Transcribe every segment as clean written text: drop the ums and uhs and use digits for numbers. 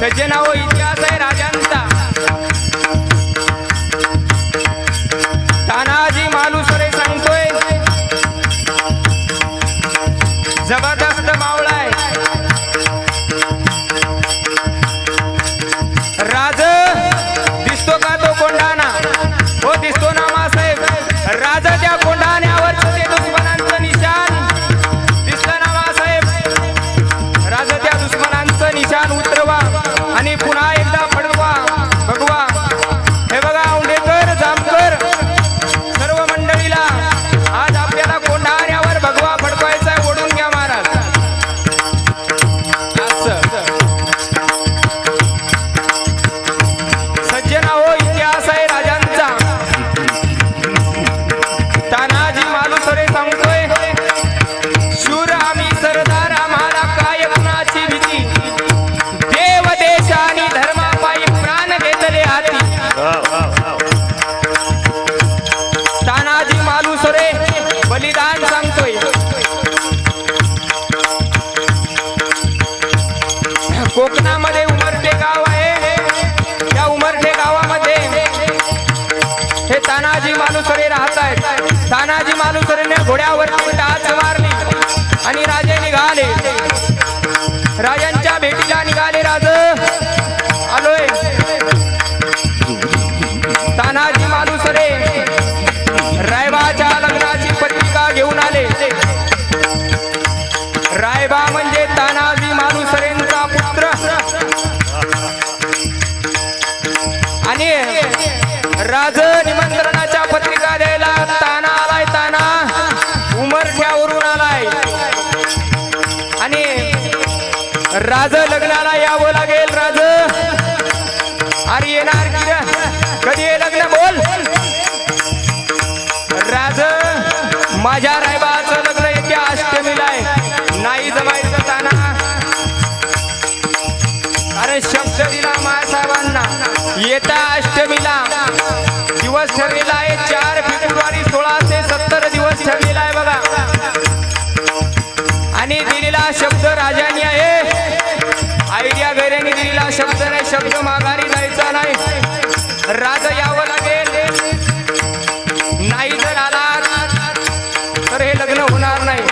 सज्जना हो इतिहास आहे राजांचा। तानाजी मालुसरे सांगतोय जबरदस्त मावळा आहे। राज दिसतो का तो कोंढाणा? हो दिसतो ना मासाहेब। राज त्या कोंढाण्यावर ते दुश्मनांचं निशाण दिसलं ना मासाहेब। राज त्या दुश्मनांचं निशाण उतरवा आणि पुन्हा एकदा फडकवा भगवा। हे बघा औंढेकर जामकर सर्व मंडळीला आज आपल्याला कोंढाण्यावर भगवा फडकवायचा आहे। ओढून घ्या महाराज। सज्जना हो इतिहास आहे राजांचा। तानाजी मालुसरे सांगतोय शूर आम्ही सरदार आम्हाला काय कुणाची भीती। देव देश आणि धर्मापायी प्राण घेतले हाती। तानाजी मालुसरे बलिदान सांगतोय। कोकणामध्ये उमरठे गाव आहे। त्या उमरठे गावामध्ये हे तानाजी मालुसरे राहत आहेत। तानाजी मालुसरेने घोड्यावरती टाच मारली आणि राजे निघाले। राजांच्या भेटीला निघाले। राज आलोय। तानाजी मालुसरे रायबाच्या लग्नाची पत्रिका घेऊन आले। रायबा म्हणजे तानाजी मालुसरेंचा पुत्र आणि राज निमंत्रणाच्या पत्रिका द्यायला ताना आलाय। ताना उमरठ्यावरून आलाय आणि राज लग्नाला यावं लागेल। राज अरे येणार की कधी हे लग्न बोल। राज माझ्या रायबाचं लग्न येत्या अष्टमीला आहे। नाही जमायचं ताना। अरे शब्द दिला महासाहेबांना येत्या अष्टमीला दिवस ठरलेला आहे। 4 फेब्रुवारी 1670 दिवस ठरलेला आहे बघा। आणि दिलेला शब्द राजाने आहे। आयडिया गैरेने दिलेला शब्द नाही। शब्द माघारी जायचा नाही। राज यावं लागेल। नाही जर आला तर हे लग्न होणार नाही।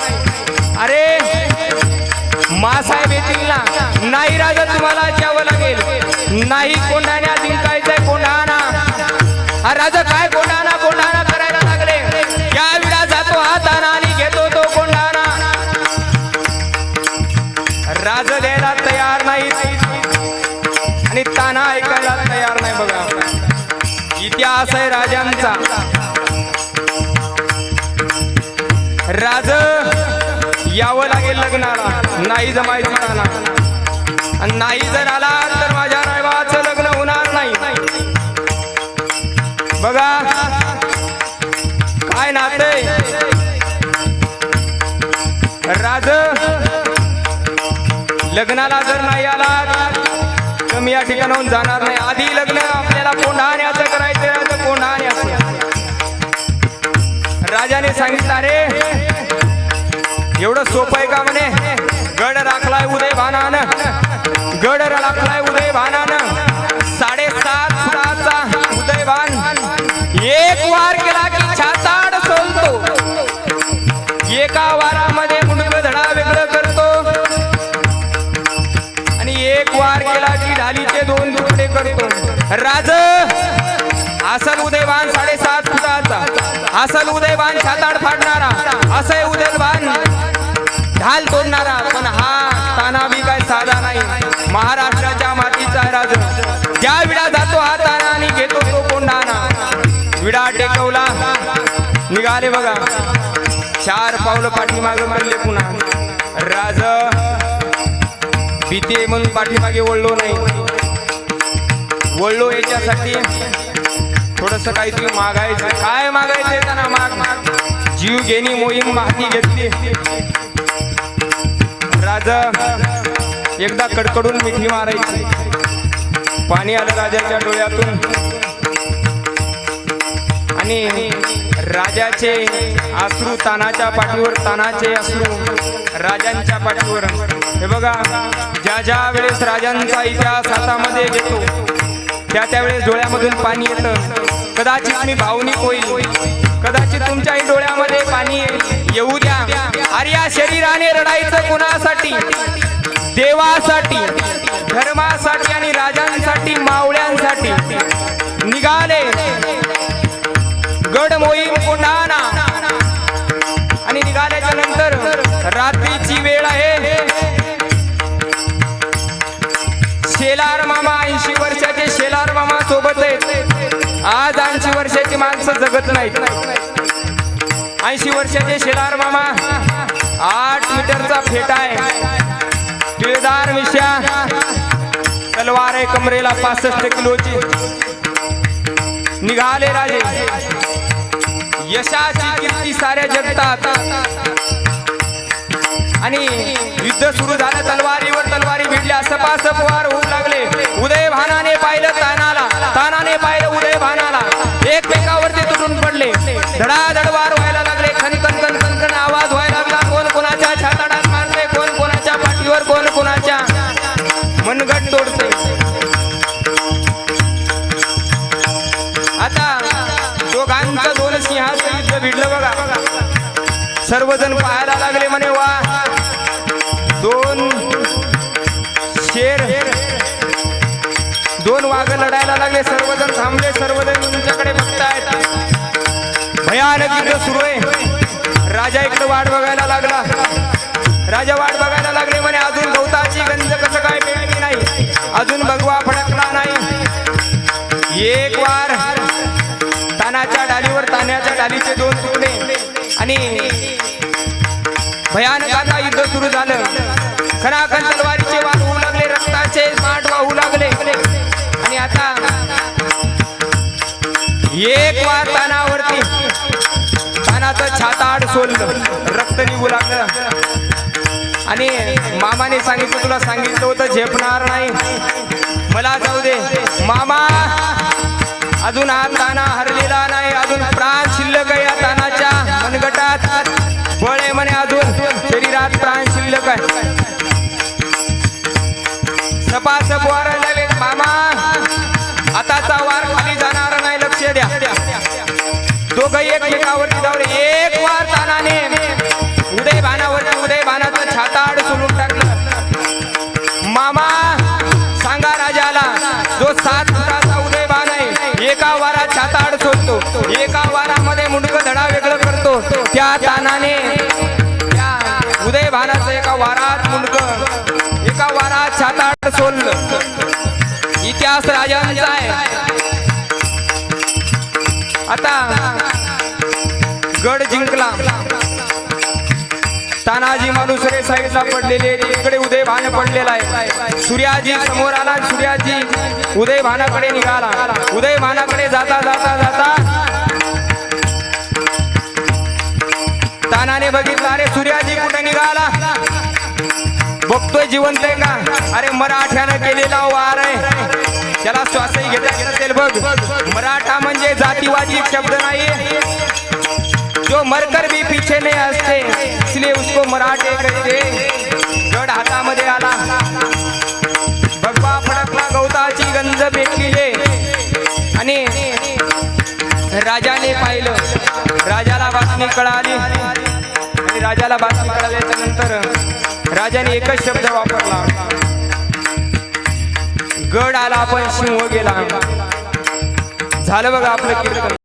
अरे मासाहेब येतील ना? नाही राजा तुम्हाला यावं लागेल। नाही कोंढाण्यात जिंकायचंय कोंढाणा। हा राजा काय कोंढाणा कोंढाणा करायला लागले। या विडा जातो हा ताना आणि घेतो तो कोंढाणा। राज द्यायला तयार नाही आणि ताना ऐकायला तयार नाही बघा। इतिहास आहे राजांचा। राज यावं लागेल लग्नाला। नाही जमायचं ताना आणि नाही जर आला तर माझ्या रायबाचं लग्न होणार नाही बघा। काय नाते राज लग्नाला जर नाही आला तर मी या ठिकाणाहून जाणार नाही। आधी लग्न आपल्याला कोंढाण्याचं करायचं। कोंढाण्याचं राजाने सांगितलं अरे एवढं सोपं आहे का म्हणे। गड राखलाय उदय भानानं। गड राखलाय उदय भानानं। 7.5 फुटाचा उदय भान एक वार केला की छाताड सोलतो। एका वारामध्ये मुंडक धडा वेगळं करतो आणि एक वार केला की ढालीचे 2 तुकडे करतो। राज असल उदयवान 7.5 फुटाचा। असल उदयवान छाताड फाडणारा। असं उदयवान ढाल तोडणारा। पण हा ताना बी काय साधा नाही। महाराष्ट्राच्या मातीचा राज। ज्या विडा जातो हा ताना आणि घेतो तो कोंढाणा। विडा टेकवला निघाले बघा। 4 पावलं पाठीमागे पडले पुन्हा। राज भीती म्हणून पाठीमागे वळलो नाही। वळलो याच्यासाठी थोडस काहीतरी मागायचं। काय मागायचंय त्यांना? माग जीव घेणी मोहीम हाती घेतली। राजा एकदा कडकडून मिठी मारायची। पाणी आलं राजाच्या डोळ्यातून आणि राजाचे अश्रू तानाच्या पाठीवर, तानाचे अश्रू राजांच्या पाठीवर. हे बघा, ज्या ज्या वेळेस राजांचा इतिहास हातामध्ये घेतो त्या त्यावेळेस डोळ्यामधून पाणी येतं. कदाचित मी भावनिक होईल, कदाचित तुमच्याही डोळ्यामध्ये पाणी येऊ द्या. अरे या शरीराने रडायचं कुणासाठी? देवासाठी, धर्मासाठी आणि राजांसाठी, मावळ्यांसाठी. निघाले गड मोहीम कोंढाणा आणि निघाल्याच्या नंतर रात्रीची वेळ आहे. शेलार मामा, 80 वर्षाचे शेलार मामा सोबत आहेत. आज 80 वर्षाची माणसं जगत नाहीत. 80 वर्षाचे शेलार मामा, 8 मीटरचा फेटा आहे, टिळदार मिश्या, तलवार आहे कमरेला 65 किलोची. निघाले राजे, यशाची कीर्ती साऱ्या जगतात. आणि युद्ध सुरू झालं, तलवारीवर तलवारी भिडल्या, सपासप वार होऊ लागले. उदय भानाने पाहिलं तानाला, तानाने पाहिलं उदय भानाला. एकमेकावरती तुटून पडले, धडाधड वार व्हायला लागले. खनखन खनखन खन आवाज व्हायला लागला. कोण कोणाच्या छाताडात मारते, कोण कोणाच्या पाठीवर, कोण कोणाच्या मनगट तोडते. आता दोघांचं दोन सिंहाचं युद्ध भिडलं बघा. सर्वजण पाहायला लागले म्हणे, वा, दोन शेर, दोन वाघ लढायला लागले. सर्वजण थांबले, सर्वजण तुमच्याकडे बघतायत. भयानक युद्ध सुरू आहे. राजा इकडे वाट बघायला लागला. राजा वाट बघायला लागले म्हणे, अजून गवताची गंज कसं काय पेटली नाही, अजून भगवा फडकला नाही. एक वार तानाच्या डालीवर, तान्याच्या डालीचे 2 तुकडे आणि भयानक आता युद्ध सुरू झालं. खणाखण तलवारीचे वार होऊ लागले, रक्ताचे माठ वाहू लागले. आणि आता एक वार तानावरती, तानाचं छाताड सोललं, रक्त निघू लागलं. आणि मामाने सांगितलं, तुला सांगितलं होतं झेपणार नाही, मला जाऊ दे. मामा, अजून हा ताना हरलेला नाही, अजून प्राण शिल्लक आहे या तानाच्या मनगटात. बळ आहे म्हणे, अजून शरीरात प्राण शिल्लक आहे. सपासप वार लागले. मामा, आताचा वार खाली जाणार नाही, लक्ष द्या. दोघं एकमेकावरती धावले. एक वार तानाने उदय भानावरती, उदय भानाचं छाताड सोलून टाकलं. मामा, सांगा राजाला, जो 7 फुटाचा उदय भान आहे, एका वारात छाताड सोडतो, एका वारामध्ये मुंडकं धडा वेगळं करतो. त्या तानाने त्या उदय भानाचं एका वारात मुंडकं, एका वारात छाताड सोडलं. इतिहास राजांचा आहे. आता गड जिंकला. तानाजी मालुसरे साईडला पडलेले, इकडे उदय भान पडलेला आहे. सूर्याजी समोर आला, सूर्याजी उदय भानाकडे निघाला. उदय भानाकडे जाता जाता जाता तानाने बघितलं, अरे सूर्याजी कुठे निघाला, बघतोय जिवंत आहे का. अरे मराठ्यानं केलेला वार आहे, त्याला श्वासही घेता येत असेल बघ. मराठा म्हणजे जातीवादी शब्द नाही, जो मरकर भी पीछे नहीं हंसते, इसलिए उसको मराठे कहते. गड हातामध्ये आला, भगवा फडकला, गवताची गंज पेटली. आणि राजाने पाहिलं, राजाला बातमी कळाली. आणि राजाला बातमी कळाल्याच्या नंतर राजाने एकच शब्द वापरला, गड आला पण सिंह गेला. झालं बघा आपलं कीर्तन.